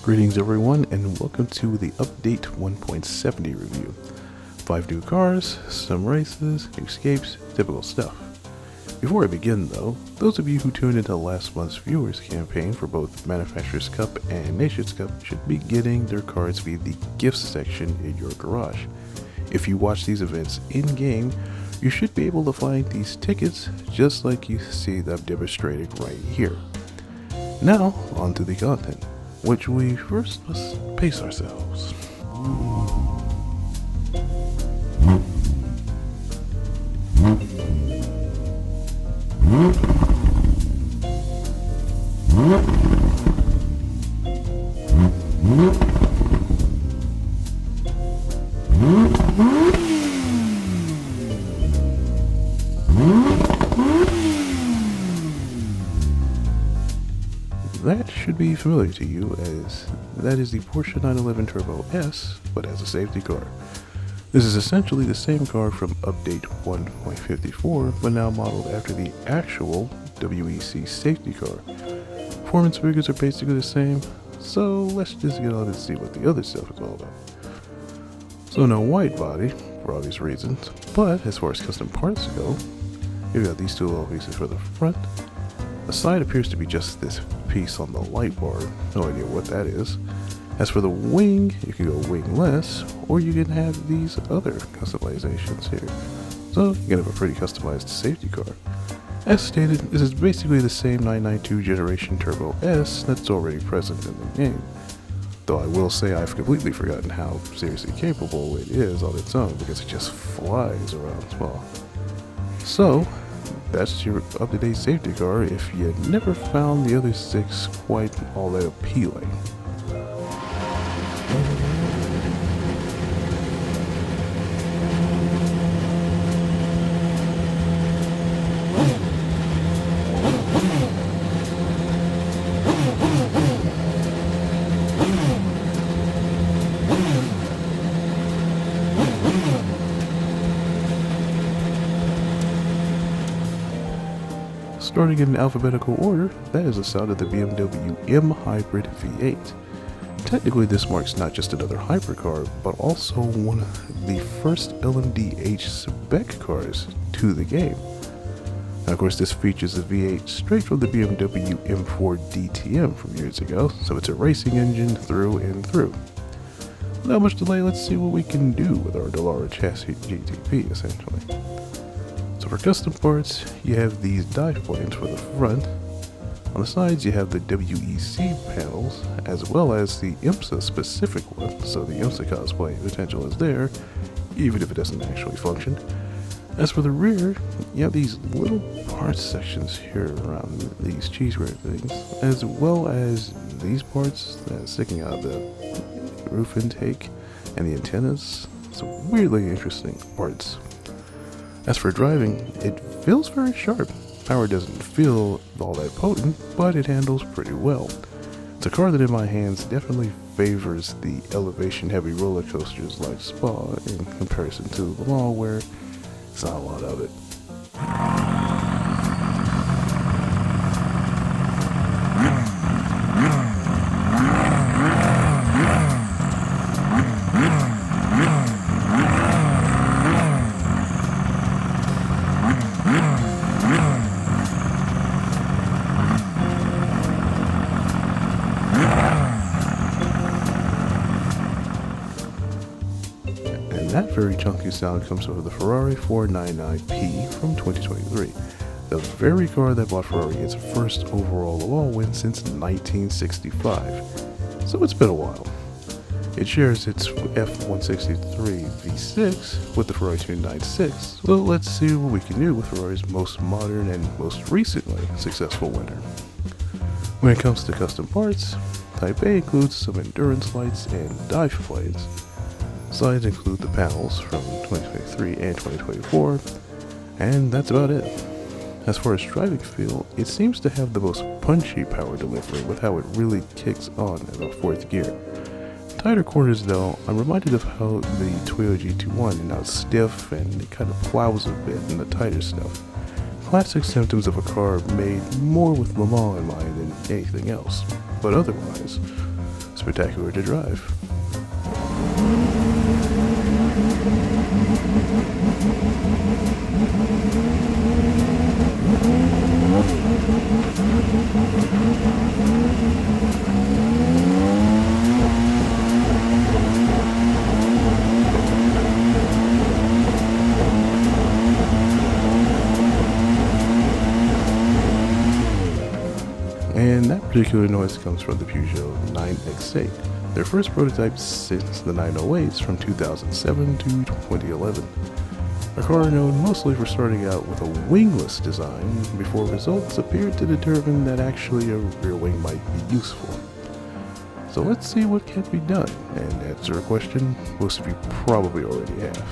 Greetings everyone and welcome to the Update 1.70 review. 5 new cars, some races, escapes, typical stuff. Before I begin though, those of you who tuned into last month's viewers campaign for both Manufacturer's Cup and Nation's Cup should be getting their cards via the gifts section in your garage. If you watch these events in-game, you should be able to find these tickets just like you see them demonstrated right here. Now, on to the content, which we first must pace ourselves. That should be familiar to you, as that is the Porsche 911 Turbo S, but as a safety car. This is essentially the same car from Update 1.54, but now modeled after the actual WEC safety car. Performance figures are basically the same, so let's just get on and see what the other stuff is all about. So no wide body, for obvious reasons, but as far as custom parts go, you've got these two little pieces for the front. The side appears to be just this piece on the light bar, no idea what that is. As for the wing, you can go wingless, or you can have these other customizations here. So you can have a pretty customized safety car. As stated, this is basically the same 992 generation Turbo S that's already present in the game. Though I will say I've completely forgotten how seriously capable it is on its own, because it just flies around small. So, that's your up-to-date safety car if you never found the other 6 quite all that appealing. Starting in alphabetical order, that is the sound of the BMW M Hybrid V8. Technically this marks not just another hypercar, but also one of the first LMDH spec cars to the game. Now of course this features a V8 straight from the BMW M4 DTM from years ago, so it's a racing engine through and through. Without much delay, let's see what we can do with our Dallara chassis GTP essentially. So for custom parts, you have these dive planes for the front. On the sides you have the WEC panels, as well as the IMSA specific one, so the IMSA cosplay potential is there, even if it doesn't actually function. As for the rear, you have these little parts sections here around these cheese grater things, as well as these parts sticking out of the roof intake and the antennas. Some weirdly interesting parts. As for driving, it feels very sharp. Power doesn't feel all that potent, but it handles pretty well. It's a car that in my hands definitely favors the elevation heavy roller coasters like Spa in comparison to Le Mans, where it's not a lot of it. That very chunky sound comes over the Ferrari 499P from 2023, the very car that bought Ferrari its first overall Le Mans win since 1965, so it's been a while. It shares its F163 V6 with the Ferrari 296, so let's see what we can do with Ferrari's most modern and most recently successful winner. When it comes to custom parts, Type A includes some endurance lights and dive planes. Sides include the panels from 2023 and 2024, and that's about it. As far as driving feel, it seems to have the most punchy power delivery with how it really kicks on in the 4th gear. Tighter corners though, I'm reminded of how the Toyota GT1 is now stiff and it kind of plows a bit in the tighter stuff. Classic symptoms of a car made more with Le Mans in mind than anything else, but otherwise, spectacular to drive. And that particular noise comes from the Peugeot 9X8, their first prototype since the 908s from 2007 to 2011. A car known mostly for starting out with a wingless design before results appeared to determine that actually a rear wing might be useful. So let's see what can be done and answer a question most of you probably already have.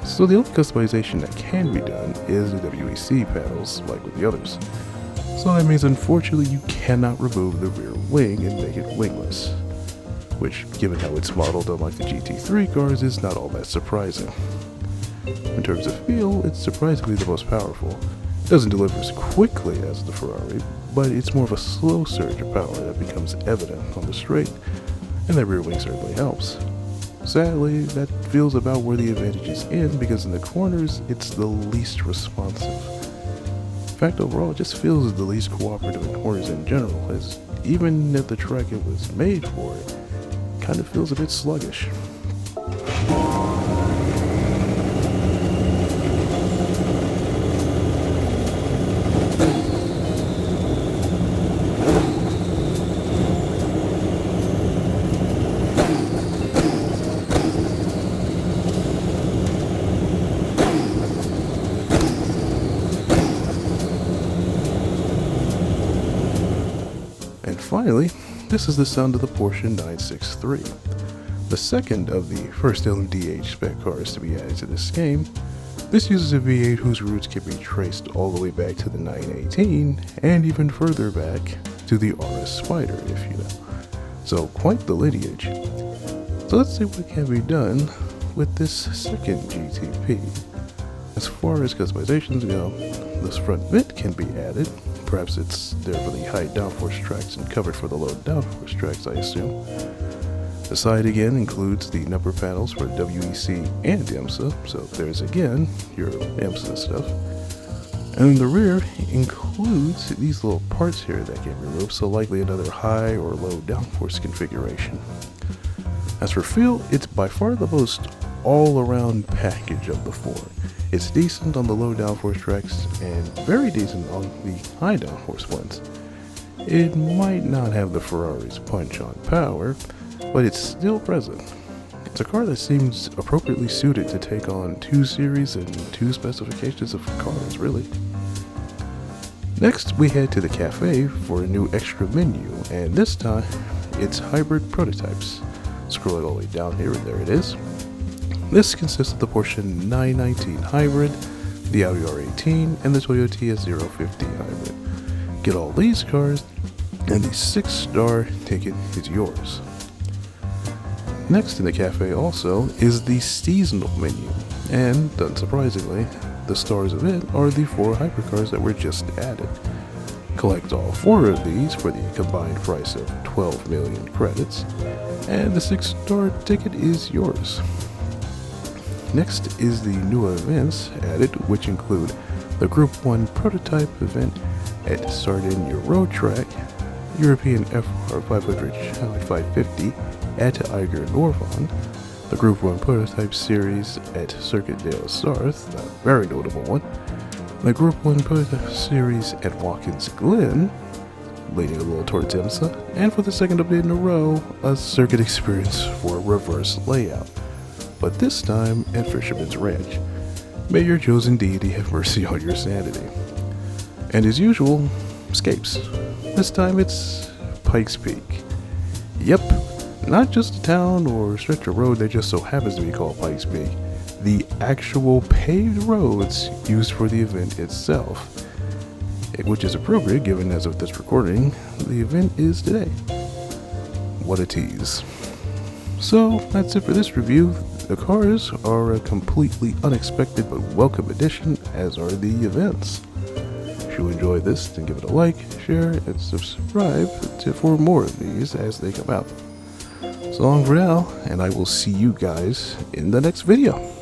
So the only customization that can be done is the WEC panels, like with the others. So that means unfortunately you cannot remove the rear wing and make it wingless, which, given how it's modeled unlike the GT3 cars, is not all that surprising. In terms of feel, it's surprisingly the most powerful. It doesn't deliver as quickly as the Ferrari, but it's more of a slow surge of power that becomes evident on the straight, and that rear wing certainly helps. Sadly, that feels about where the advantage is in, because in the corners, it's the least responsive. In fact, overall, it just feels the least cooperative in corners in general, as even at the track it was made for, it kind of feels a bit sluggish. And finally, this is the sound of the Porsche 963, the second of the first LMDH spec cars to be added to this game. This uses a V8 whose roots can be traced all the way back to the 918 and even further back to the RS Spider, if you know. So quite the lineage. So let's see what can be done with this second GTP. As far as customizations go, this front vent can be added. Perhaps it's there for the high downforce tracks and covered for the low downforce tracks, I assume. The side again includes the number panels for WEC and IMSA, so there's again your IMSA stuff. And the rear includes these little parts here that get removed, so likely another high or low downforce configuration. As for feel, it's by far the most all-around package of the four. It's decent on the low downforce tracks and very decent on the high downforce ones. It might not have the Ferrari's punch on power, but it's still present. It's a car that seems appropriately suited to take on 2 series and 2 specifications of cars, really. Next, we head to the cafe for a new extra menu, and this time, it's hybrid prototypes. Scrolling all the way down here, and there it is. This consists of the Porsche 919 Hybrid, the Audi R18, and the Toyota TS050 Hybrid. Get all these cars, and the 6-star ticket is yours. Next in the cafe also is the seasonal menu, and unsurprisingly, the stars of it are the 4 hypercars that were just added. Collect all 4 of these for the combined price of 12 million credits, and the 6-star ticket is yours. Next is the new events added, which include the Group 1 prototype event at Sardinia Road Track, European FR 500 Challenge 550 at Eiger Norvon, the Group 1 prototype series at Circuit de la Sarthe, a very notable one, the Group 1 prototype series at Watkins Glen, leaning a little towards IMSA, and for the second update in a row, a circuit experience for reverse layout, but this time at Fisherman's Ranch. May your chosen deity have mercy on your sanity. And as usual, escapes. This time it's Pikes Peak. Yep, not just a town or stretch of road that just so happens to be called Pikes Peak. The actual paved roads used for the event itself. Which is appropriate given as of this recording, the event is today. What a tease. So that's it for this review. The cars are a completely unexpected but welcome addition, as are the events. If you enjoyed this, then give it a like, share, and subscribe for more of these as they come out. So long for now, and I will see you guys in the next video.